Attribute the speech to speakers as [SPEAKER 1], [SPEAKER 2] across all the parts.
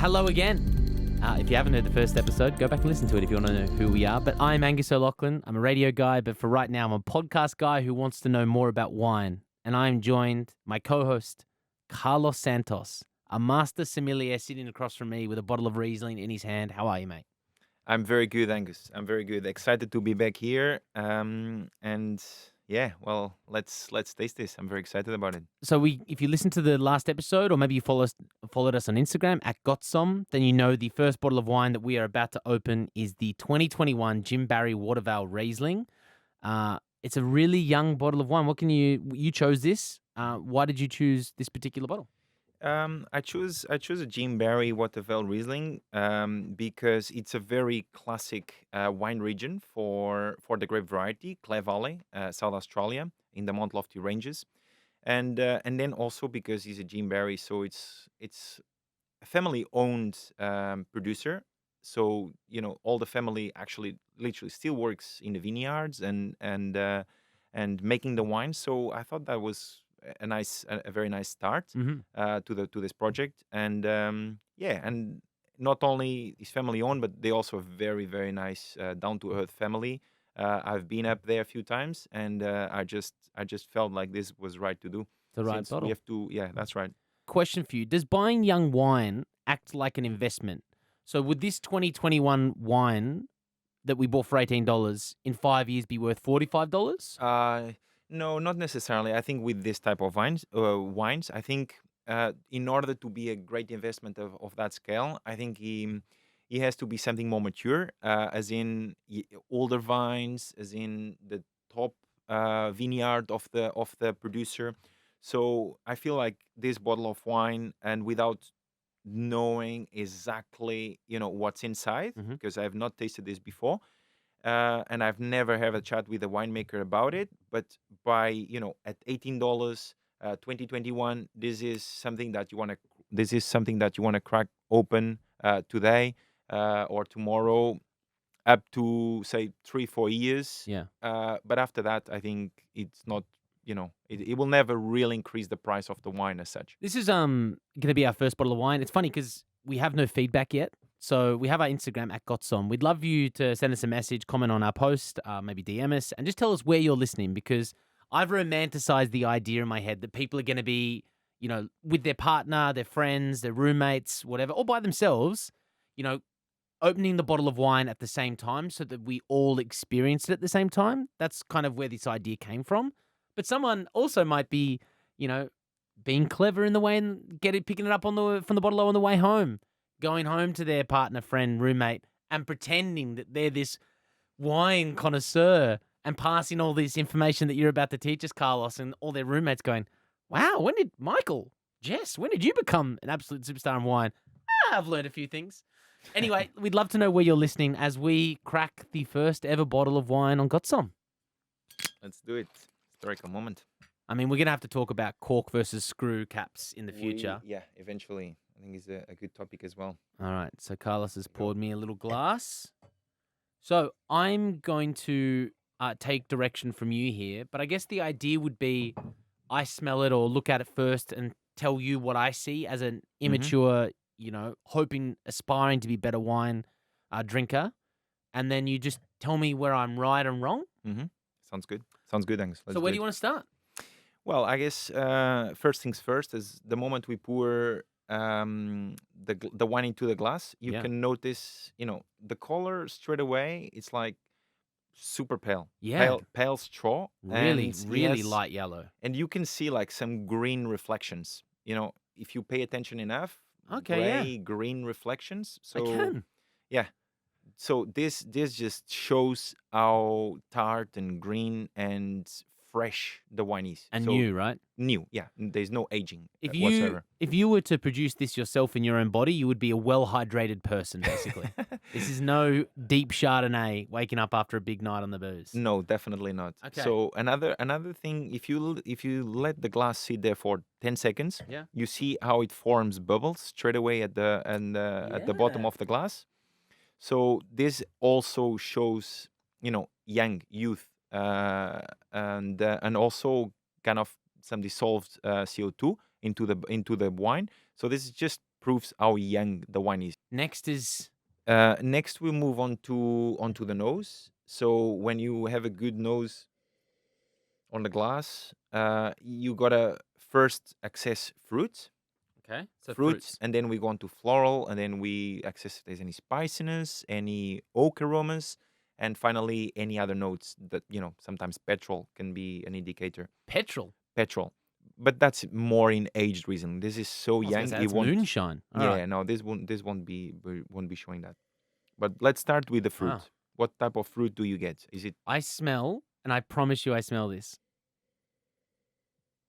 [SPEAKER 1] Hello again. If you haven't heard the first episode, go back and listen to it if you want to know who we are. But I'm Angus O'Loughlin. I'm a radio guy, but for right now, I'm a podcast guy who wants to know more about wine. And I'm joined, my co-host, Carlo Santos, a Master Sommelier sitting across from me with a bottle of Riesling in his hand. How are you, mate?
[SPEAKER 2] I'm very good, Angus. I'm very good. Excited to be back here. Let's taste this. I'm very excited about it.
[SPEAKER 1] So if you listen to the last episode, or maybe you followed us on Instagram at Got Somme, then you know the first bottle of wine that we are about to open is the 2021 Jim Barry Watervale Riesling. It's a really young bottle of wine. You chose this. Why did you choose this particular bottle?
[SPEAKER 2] I chose a Jim Barry Watervale Riesling because it's a very classic wine region for the grape variety, Clare Valley, South Australia, in the Mount Lofty Ranges, and then also because it's a Jim Barry, so it's a family-owned producer. So all the family actually literally still works in the vineyards and making the wine. So I thought that was a very nice start
[SPEAKER 1] Mm-hmm.
[SPEAKER 2] to this project. And not only is family owned, but they also a very very nice down to earth family. I've been up there a few times, and I just felt like this was right to do.
[SPEAKER 1] The right
[SPEAKER 2] Since
[SPEAKER 1] bottle.
[SPEAKER 2] we have to, yeah, that's right.
[SPEAKER 1] Question for you. Does buying young wine act like an investment? So would this 2021 wine that we bought for $18 in 5 years be worth $45?
[SPEAKER 2] No, not necessarily. I think with this type of wines, I think in order to be a great investment of that scale, I think he has to be something more mature, as in older vines, as in the top vineyard of the producer. So I feel like this bottle of wine, and without knowing exactly what's inside,
[SPEAKER 1] Mm-hmm.
[SPEAKER 2] because I have not tasted this before, and I've never had a chat with a winemaker about it. But by at $18, 2021, this is something that you want to. This is something that you want to crack open today or tomorrow, up to say 3-4 years.
[SPEAKER 1] Yeah.
[SPEAKER 2] But after that, I think it's not. It will never really increase the price of the wine as such.
[SPEAKER 1] This is going to be our first bottle of wine. It's funny because we have no feedback yet. So we have our Instagram at Got Somme. We'd love you to send us a message, comment on our post, maybe DM us, and just tell us where you're listening, because I've romanticized the idea in my head that people are going to be, with their partner, their friends, their roommates, whatever, or by themselves, opening the bottle of wine at the same time so that we all experience it at the same time. That's kind of where this idea came from. But someone also might be, you know, being clever in the way and picking it up from the bottle on the way home, going home to their partner, friend, roommate, and pretending that they're this wine connoisseur and passing all this information that you're about to teach us, Carlos, and all their roommates going, "Wow, when did Jess, when did you become an absolute superstar in wine?" I've learned a few things. Anyway, we'd love to know where you're listening as we crack the first ever bottle of wine on Got Somme.
[SPEAKER 2] Let's do it. Historical moment.
[SPEAKER 1] I mean, we're going to have to talk about cork versus screw caps in the future.
[SPEAKER 2] Eventually. I think it's a good topic as well.
[SPEAKER 1] All right, so Carlos has poured me a little glass. So I'm going to take direction from you here, but I guess the idea would be I smell it or look at it first and tell you what I see as an immature, aspiring to be better wine drinker, and then you just tell me where I'm right and wrong.
[SPEAKER 2] Mm-hmm. Sounds good. Sounds good, Angus.
[SPEAKER 1] So where do you want to start?
[SPEAKER 2] Well, I guess first things first is the moment we pour the wine into the glass, you can notice, the color straight away. It's like super pale, pale straw,
[SPEAKER 1] really,
[SPEAKER 2] and
[SPEAKER 1] really light yellow,
[SPEAKER 2] and you can see like some green reflections. If you pay attention enough, green reflections. So
[SPEAKER 1] I can.
[SPEAKER 2] Yeah. So this just shows how tart and green and fresh the wine is.
[SPEAKER 1] And
[SPEAKER 2] so
[SPEAKER 1] new, right?
[SPEAKER 2] New, yeah. There's no aging whatsoever.
[SPEAKER 1] If you were to produce this yourself in your own body, you would be a well-hydrated person, basically. This is no deep Chardonnay waking up after a big night on the booze.
[SPEAKER 2] No, definitely not.
[SPEAKER 1] Okay.
[SPEAKER 2] So another thing, if you let the glass sit there for 10 seconds, you see how it forms bubbles straight away at the bottom of the glass. So this also shows, young youth, and also kind of some dissolved CO2 into the wine. So this is just proves how young the wine is.
[SPEAKER 1] Next is
[SPEAKER 2] Next, we move onto the nose. So when you have a good nose on the glass, you gotta first access fruit,
[SPEAKER 1] okay. So
[SPEAKER 2] fruits, and then we go on to floral, and then we access if there's any spiciness, any oak aromas, and finally any other notes that sometimes petrol can be an indicator.
[SPEAKER 1] Petrol.
[SPEAKER 2] Petrol, but that's more in aged Riesling. This is so
[SPEAKER 1] I was gonna
[SPEAKER 2] young,
[SPEAKER 1] say,
[SPEAKER 2] it
[SPEAKER 1] that's
[SPEAKER 2] won't.
[SPEAKER 1] moonshine. All
[SPEAKER 2] Yeah,
[SPEAKER 1] right.
[SPEAKER 2] no, this won't be showing that. But let's start with the fruit.
[SPEAKER 1] Wow.
[SPEAKER 2] What type of fruit do you get? Is it
[SPEAKER 1] I smell, and I promise you, I smell this.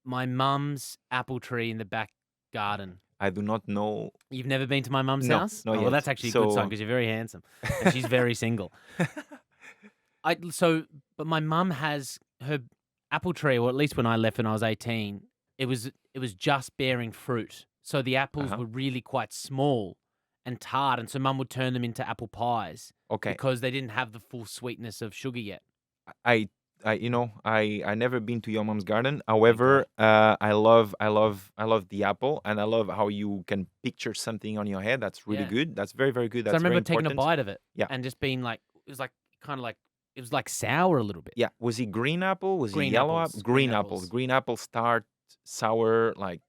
[SPEAKER 1] My mum's apple tree in the back garden.
[SPEAKER 2] I do not know.
[SPEAKER 1] You've never been to my mum's
[SPEAKER 2] No,
[SPEAKER 1] house?
[SPEAKER 2] not
[SPEAKER 1] Oh, well,
[SPEAKER 2] yet.
[SPEAKER 1] that's actually a good sign
[SPEAKER 2] So,
[SPEAKER 1] because you're very handsome and she's very single. But my mum has her apple tree, or at least when I left when I was 18, it was just bearing fruit. So the apples
[SPEAKER 2] uh-huh.
[SPEAKER 1] were really quite small and tart, and so mum would turn them into apple pies
[SPEAKER 2] Okay.
[SPEAKER 1] because they didn't have the full sweetness of sugar yet.
[SPEAKER 2] I never been to your mom's garden. However, I love the apple, and I love how you can picture something on your head. That's really
[SPEAKER 1] Yeah.
[SPEAKER 2] good. That's very, very good.
[SPEAKER 1] So I
[SPEAKER 2] That's very
[SPEAKER 1] remember taking a
[SPEAKER 2] important.
[SPEAKER 1] bite of it
[SPEAKER 2] Yeah.
[SPEAKER 1] and just being like, it was like kind of like, it was like sour a little bit.
[SPEAKER 2] Yeah. Was it green apple? Was it
[SPEAKER 1] Green
[SPEAKER 2] yellow
[SPEAKER 1] apples,
[SPEAKER 2] apple?
[SPEAKER 1] green
[SPEAKER 2] Green apples.
[SPEAKER 1] apples.
[SPEAKER 2] Green apples tart, sour, like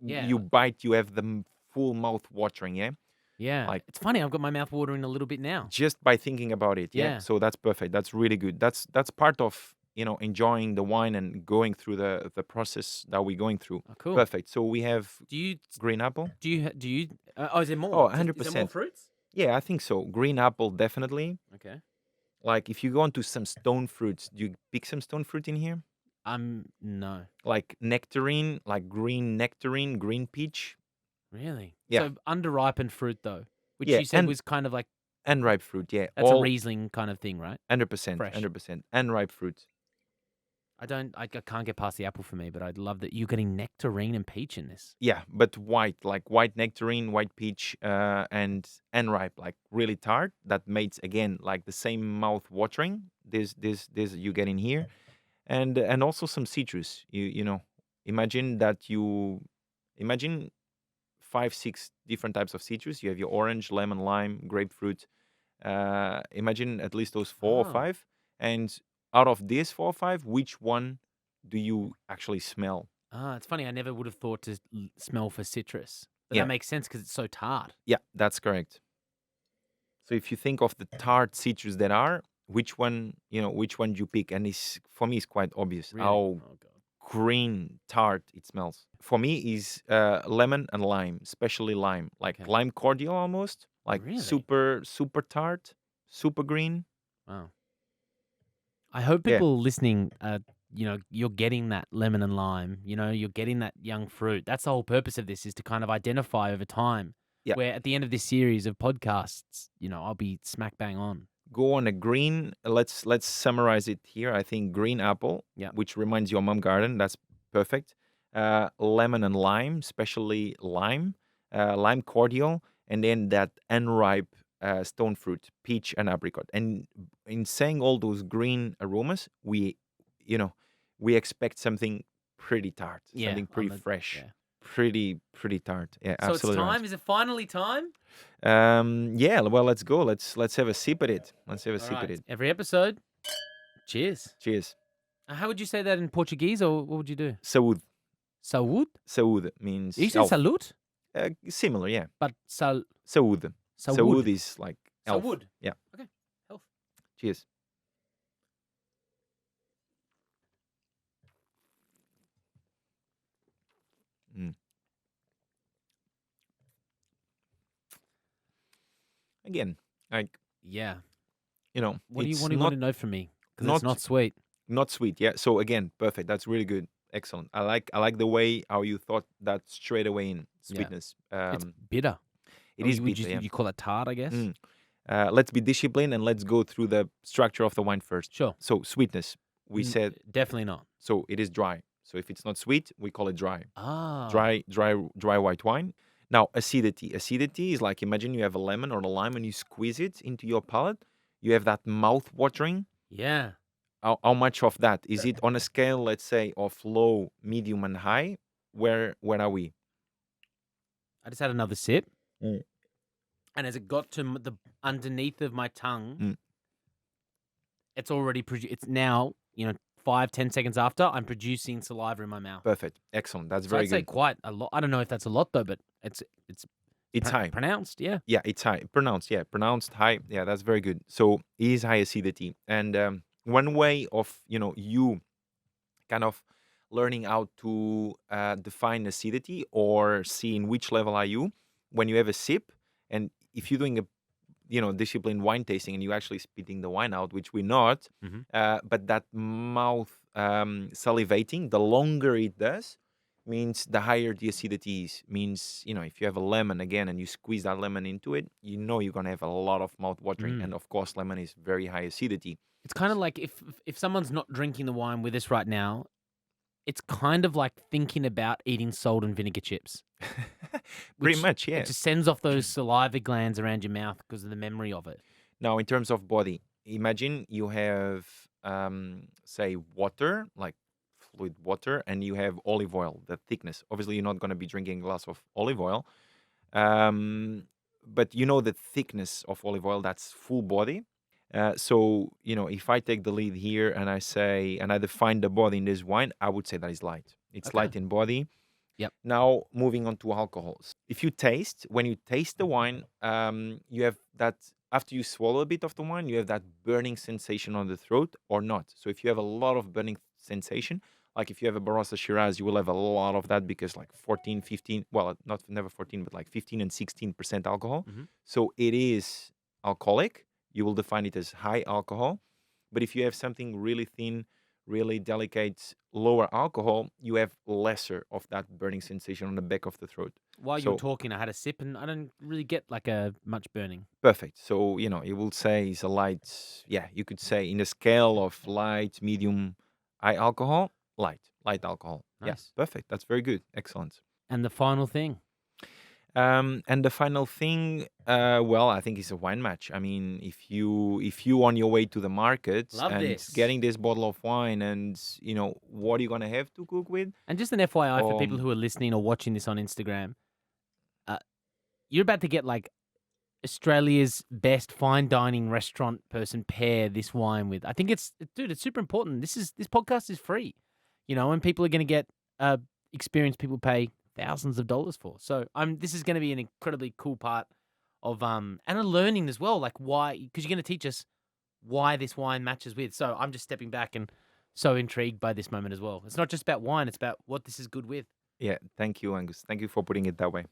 [SPEAKER 1] Yeah.
[SPEAKER 2] you bite, you have the full mouth watering, yeah?
[SPEAKER 1] Yeah.
[SPEAKER 2] Like
[SPEAKER 1] It's funny, I've got my mouth watering a little bit now.
[SPEAKER 2] just by thinking about it, yeah?
[SPEAKER 1] Yeah.
[SPEAKER 2] So that's perfect. That's really good. That's part of, enjoying the wine and going through the process that we're going through.
[SPEAKER 1] Oh, cool.
[SPEAKER 2] Perfect. So we have
[SPEAKER 1] Do you
[SPEAKER 2] green apple.
[SPEAKER 1] is there more?
[SPEAKER 2] Oh,
[SPEAKER 1] Is there more
[SPEAKER 2] 100%.
[SPEAKER 1] fruits?
[SPEAKER 2] Yeah, I think so. Green apple, definitely.
[SPEAKER 1] Okay.
[SPEAKER 2] Like if you go onto some stone fruits, do you pick some stone fruit in here?
[SPEAKER 1] No.
[SPEAKER 2] Like nectarine, like green nectarine, green peach.
[SPEAKER 1] Really?
[SPEAKER 2] Yeah.
[SPEAKER 1] So underripened fruit though, which
[SPEAKER 2] Yeah,
[SPEAKER 1] you said was kind of like
[SPEAKER 2] and ripe fruit. Yeah,
[SPEAKER 1] that's a
[SPEAKER 2] all
[SPEAKER 1] Riesling kind of thing, right?
[SPEAKER 2] 100%,
[SPEAKER 1] Fresh.
[SPEAKER 2] 100%, and ripe fruit.
[SPEAKER 1] I can't get past the apple for me, but I'd love that you're getting nectarine and peach in this.
[SPEAKER 2] Yeah, but white, like white nectarine, white peach, and ripe, like really tart. That makes again like the same mouth watering. This you get in here, and also some citrus. Imagine that imagine 5, 6 different types of citrus. You have your orange, lemon, lime, grapefruit. Imagine at least those 4 or 5, and out of these 4 or 5, which one do you actually smell?
[SPEAKER 1] It's funny. I never would have thought to smell for citrus, but
[SPEAKER 2] Yeah.
[SPEAKER 1] that makes sense because it's so tart.
[SPEAKER 2] Yeah, that's correct. So if you think of the tart citrus that are, which one do you pick? And for me, it's quite obvious
[SPEAKER 1] Really?
[SPEAKER 2] how
[SPEAKER 1] Oh god.
[SPEAKER 2] green tart it smells. For me, is lemon and lime, especially lime, like
[SPEAKER 1] Okay.
[SPEAKER 2] lime cordial almost, like
[SPEAKER 1] Really?
[SPEAKER 2] super tart, super green.
[SPEAKER 1] Wow. I hope
[SPEAKER 2] Yeah.
[SPEAKER 1] people listening, you're getting that lemon and lime. You're getting that young fruit. That's the whole purpose of this, is to kind of identify over time.
[SPEAKER 2] Yeah.
[SPEAKER 1] Where at the end of this series of podcasts, I'll be smack bang on.
[SPEAKER 2] Go on a green. Let's summarize it here. I think green apple,
[SPEAKER 1] Yeah.
[SPEAKER 2] which reminds you of mom garden. That's perfect. Lemon and lime, especially lime, lime cordial, and then that unripe stone fruit, peach and apricot. And in saying all those green aromas, we expect something pretty tart,
[SPEAKER 1] Yeah,
[SPEAKER 2] something pretty fresh,
[SPEAKER 1] yeah.
[SPEAKER 2] pretty tart. Yeah,
[SPEAKER 1] So
[SPEAKER 2] absolutely.
[SPEAKER 1] it's
[SPEAKER 2] right.
[SPEAKER 1] time. Is it finally time?
[SPEAKER 2] Yeah, well, let's go. Let's have a sip at it. Let's have a
[SPEAKER 1] All
[SPEAKER 2] sip at
[SPEAKER 1] right.
[SPEAKER 2] it.
[SPEAKER 1] Every episode. Cheers.
[SPEAKER 2] Cheers.
[SPEAKER 1] How would you say that in Portuguese, or what would you do?
[SPEAKER 2] Saúde.
[SPEAKER 1] Saúde?
[SPEAKER 2] Saúde means
[SPEAKER 1] You say
[SPEAKER 2] health.
[SPEAKER 1] salute,
[SPEAKER 2] Similar, yeah.
[SPEAKER 1] but
[SPEAKER 2] Saúde.
[SPEAKER 1] saúde.
[SPEAKER 2] Saúde is like health.
[SPEAKER 1] Saúde.
[SPEAKER 2] Yeah.
[SPEAKER 1] Okay. Health.
[SPEAKER 2] Cheers. Mm. Again, like
[SPEAKER 1] Yeah. What do you
[SPEAKER 2] it's
[SPEAKER 1] want to know from me? Because it's
[SPEAKER 2] not-
[SPEAKER 1] not sweet.
[SPEAKER 2] not sweet. Yeah. So again, perfect. That's really good. Excellent. I like the way how you thought that straight away in
[SPEAKER 1] Yeah.
[SPEAKER 2] sweetness.
[SPEAKER 1] It's bitter.
[SPEAKER 2] It is
[SPEAKER 1] Would
[SPEAKER 2] bitter.
[SPEAKER 1] you call it tart, I guess?
[SPEAKER 2] Mm. Let's be disciplined and let's go through the structure of the wine first.
[SPEAKER 1] Sure.
[SPEAKER 2] So sweetness, we said,
[SPEAKER 1] Definitely not.
[SPEAKER 2] so it is dry. So if it's not sweet, we call it dry.
[SPEAKER 1] Ah.
[SPEAKER 2] Dry white wine. Now acidity. Acidity is like, imagine you have a lemon or a lime and you squeeze it into your palate. You have that mouth watering.
[SPEAKER 1] Yeah.
[SPEAKER 2] How much of that is it on a scale? Let's say of low, medium, and high. Where are we?
[SPEAKER 1] I just had another sip,
[SPEAKER 2] Mm.
[SPEAKER 1] and as it got to the underneath of my tongue,
[SPEAKER 2] Mm.
[SPEAKER 1] it's already it's now 5-10 seconds after I'm producing saliva in my mouth.
[SPEAKER 2] Perfect. Excellent. That's
[SPEAKER 1] So
[SPEAKER 2] very
[SPEAKER 1] I'd say
[SPEAKER 2] good.
[SPEAKER 1] quite a lot. I don't know if that's a lot though, but it's
[SPEAKER 2] It's high.
[SPEAKER 1] pronounced. Yeah.
[SPEAKER 2] Yeah, it's high. Pronounced. Yeah, pronounced high. Yeah, that's very good. So it is high acidity. And one way of, you kind of learning how to define acidity or see in which level are you when you have a sip, and if you're doing a disciplined wine tasting and you actually spitting the wine out, which we're not,
[SPEAKER 1] Mm-hmm.
[SPEAKER 2] but that mouth salivating, the longer it does, means the higher the acidity is. Means, if you have a lemon again and you squeeze that lemon into it, you're gonna have a lot of mouth watering, and of course, lemon is very high acidity.
[SPEAKER 1] It's kind of like if someone's not drinking the wine with us right now, it's kind of like thinking about eating salt and vinegar chips.
[SPEAKER 2] Pretty
[SPEAKER 1] Which
[SPEAKER 2] much, yeah.
[SPEAKER 1] It just sends off those saliva glands around your mouth because of the memory of it.
[SPEAKER 2] Now, in terms of body, imagine you have, say, water, like fluid water, and you have olive oil, the thickness. Obviously, you're not going to be drinking a glass of olive oil, but you know the thickness of olive oil, that's full body. So, if I take the lead here and I say, and I define the body in this wine, I would say that is light. It's
[SPEAKER 1] Okay.
[SPEAKER 2] light in body.
[SPEAKER 1] Yep.
[SPEAKER 2] Now, moving on to alcohols. When you taste the wine, you have that, after you swallow a bit of the wine, you have that burning sensation on the throat or not. So if you have a lot of burning sensation, like if you have a Barossa Shiraz, you will have a lot of that because like 14, 15, well, not never 14, but like 15 and 16% alcohol.
[SPEAKER 1] Mhm.
[SPEAKER 2] So it is alcoholic. You will define it as high alcohol. But if you have something really thin, really delicate, lower alcohol, you have lesser of that burning sensation on the back of the throat.
[SPEAKER 1] While you were
[SPEAKER 2] So
[SPEAKER 1] talking, I had a sip and I don't really get like a much burning.
[SPEAKER 2] perfect. So, you will say it's a light, yeah, you could say in a scale of light, medium, high alcohol, light alcohol. Yeah,
[SPEAKER 1] Nice.
[SPEAKER 2] perfect. That's very good. Excellent.
[SPEAKER 1] And the final thing.
[SPEAKER 2] And the final thing, well, I think it's a wine match. I mean, if you on your way to the market
[SPEAKER 1] Love
[SPEAKER 2] and
[SPEAKER 1] this.
[SPEAKER 2] getting this bottle of wine, and what are you gonna have to cook with?
[SPEAKER 1] And just an FYI for people
[SPEAKER 2] Um,
[SPEAKER 1] who are listening or watching this on Instagram, you're about to get like Australia's best fine dining restaurant person pair this wine with. I think it's super important. This podcast is free, and people are going to get experience people pay thousands of dollars for. So this is going to be an incredibly cool part of and a learning as well, like why, because you're going to teach us why this wine matches with. So I'm just stepping back and so intrigued by this moment as well. It's not just about wine; it's about what this is good with.
[SPEAKER 2] Yeah, thank you, Angus. Thank you for putting it that way.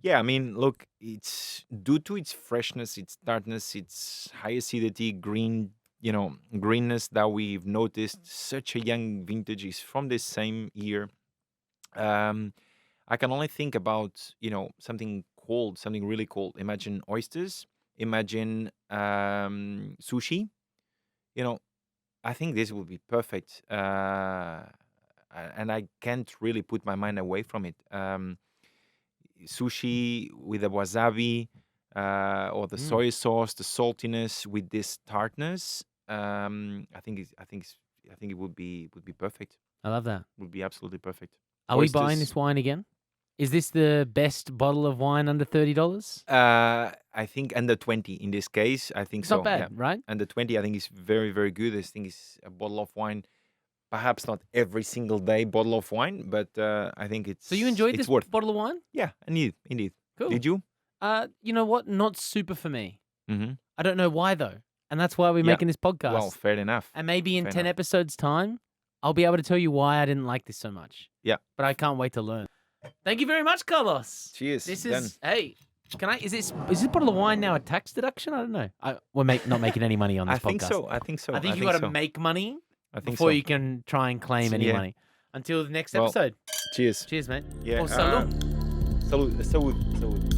[SPEAKER 2] Yeah, I mean, look, it's due to its freshness, its tartness, its high acidity, greenness that we've noticed. Such a young vintage is from this same year. I can only think about, something cold, something really cold. Imagine oysters. Imagine sushi. You know, I think this would be perfect. And I can't really put my mind away from it. Sushi with the wasabi or the soy sauce, the saltiness with this tartness. I think it would be perfect.
[SPEAKER 1] I love that.
[SPEAKER 2] Would be absolutely perfect.
[SPEAKER 1] Are we buying
[SPEAKER 2] Oysters.
[SPEAKER 1] this wine again? Is this the best bottle of wine under $30?
[SPEAKER 2] I think under 20 in this case. I think
[SPEAKER 1] It's
[SPEAKER 2] so.
[SPEAKER 1] not bad,
[SPEAKER 2] Yeah.
[SPEAKER 1] right?
[SPEAKER 2] Under 20, I think is very, very good. I think it's a bottle of wine. Perhaps not every single day bottle of wine, but I think it's
[SPEAKER 1] So you enjoyed
[SPEAKER 2] it's
[SPEAKER 1] this
[SPEAKER 2] worth.
[SPEAKER 1] bottle of wine?
[SPEAKER 2] Yeah, indeed.
[SPEAKER 1] Cool.
[SPEAKER 2] Did you?
[SPEAKER 1] You know what? Not super for me.
[SPEAKER 2] Mm-hmm.
[SPEAKER 1] I don't know why though, and that's why we're
[SPEAKER 2] Yeah.
[SPEAKER 1] making this podcast.
[SPEAKER 2] Well, fair enough.
[SPEAKER 1] And maybe in
[SPEAKER 2] fair
[SPEAKER 1] 10
[SPEAKER 2] enough.
[SPEAKER 1] episodes' time, I'll be able to tell you why I didn't like this so much.
[SPEAKER 2] Yeah.
[SPEAKER 1] But I can't wait to learn. Thank you very much, Carlos.
[SPEAKER 2] Cheers.
[SPEAKER 1] This
[SPEAKER 2] done.
[SPEAKER 1] is hey. Is this bottle of wine now a tax deduction? I don't know. We're not making any money on this
[SPEAKER 2] I think
[SPEAKER 1] podcast.
[SPEAKER 2] so. I think so.
[SPEAKER 1] I think you
[SPEAKER 2] think
[SPEAKER 1] got to
[SPEAKER 2] so.
[SPEAKER 1] make money
[SPEAKER 2] I think
[SPEAKER 1] before
[SPEAKER 2] so.
[SPEAKER 1] you can try and claim any
[SPEAKER 2] Yeah.
[SPEAKER 1] money. Until the next
[SPEAKER 2] Well,
[SPEAKER 1] episode.
[SPEAKER 2] Cheers.
[SPEAKER 1] Cheers, mate.
[SPEAKER 2] Yeah.
[SPEAKER 1] Oh, salud.
[SPEAKER 2] Salud.